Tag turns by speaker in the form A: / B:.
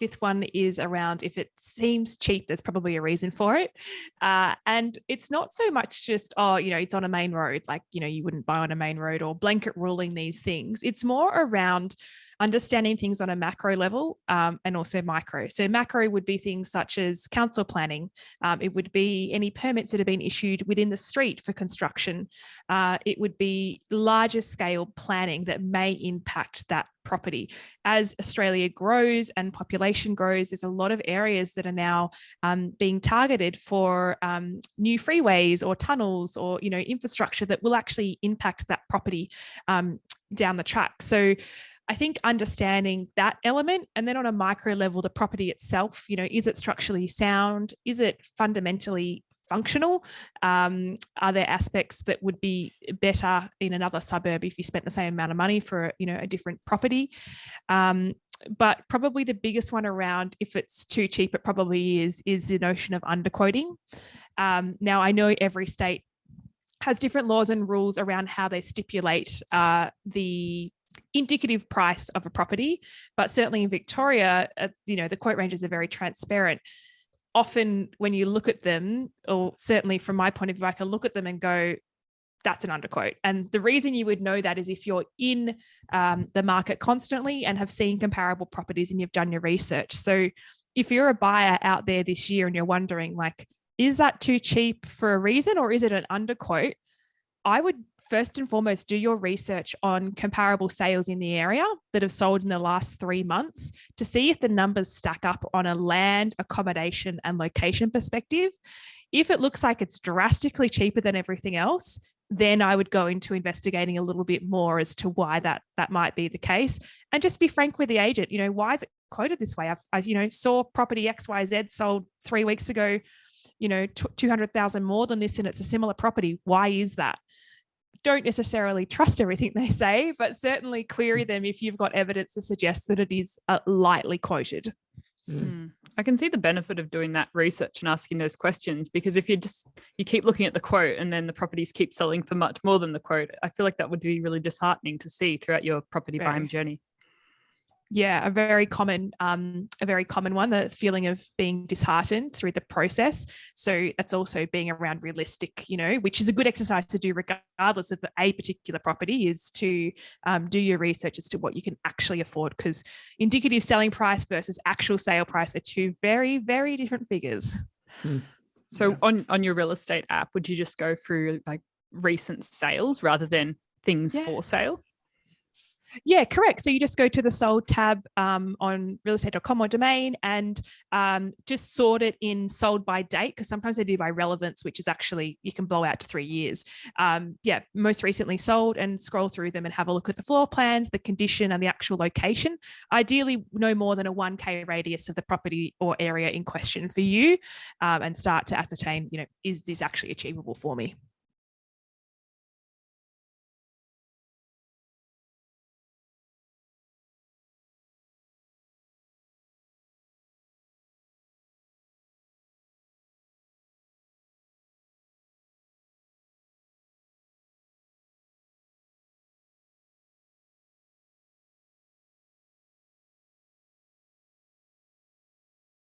A: fifth one is around if it seems cheap, there's probably a reason for it. And it's not so much just, it's on a main road, like, you wouldn't buy on a main road, or blanket ruling these things. It's more around understanding things on a macro level and also micro. So macro would be things such as council planning. It would be any permits that have been issued within the street for construction. It would be larger scale planning that may impact that property. As Australia grows and population grows, there's a lot of areas that are now being targeted for new freeways or tunnels or infrastructure that will actually impact that property down the track. So I think understanding that element, and then on a micro level, the property itself, is it structurally sound? Is it fundamentally functional? Are there aspects that would be better in another suburb if you spent the same amount of money for, a different property? But probably the biggest one around, if it's too cheap, it probably is the notion of underquoting. Now, I know every state has different laws and rules around how they stipulate the indicative price of a property, but certainly in Victoria, the quote ranges are very transparent. Often when you look at them, or certainly from my point of view, I can look at them and go, that's an underquote. And the reason you would know that is if you're in the market constantly and have seen comparable properties and you've done your research. So if you're a buyer out there this year and you're wondering, like, is that too cheap for a reason, or is it an underquote? I would first and foremost do your research on comparable sales in the area that have sold in the last 3 months to see if the numbers stack up on a land, accommodation, and location perspective. If it looks like it's drastically cheaper than everything else, then I would go into investigating a little bit more as to why that might be the case, and just be frank with the agent. Why is it quoted this way? I saw property XYZ sold 3 weeks ago, 200,000 more than this, and it's a similar property. Why is that? Don't necessarily trust everything they say, but certainly query them if you've got evidence to suggest that it is lightly quoted.
B: I can see the benefit of doing that research and asking those questions, because if you keep looking at the quote and then the properties keep selling for much more than the quote, I feel like that would be really disheartening to see throughout your property buying journey.
A: Yeah, a very common one, the feeling of being disheartened through the process. So that's also being around realistic, which is a good exercise to do regardless of a particular property, is to do your research as to what you can actually afford, because indicative selling price versus actual sale price are two very, very different figures.
B: So on your real estate app, would you just go through like recent sales rather than things for sale?
A: Yeah, correct. So you just go to the sold tab on realestate.com or domain and just sort it in sold by date, because sometimes they do by relevance, which is actually, you can blow out to 3 years. Most recently sold, and scroll through them and have a look at the floor plans, the condition, and the actual location. Ideally, no more than a 1K radius of the property or area in question for you, and start to ascertain, is this actually achievable for me?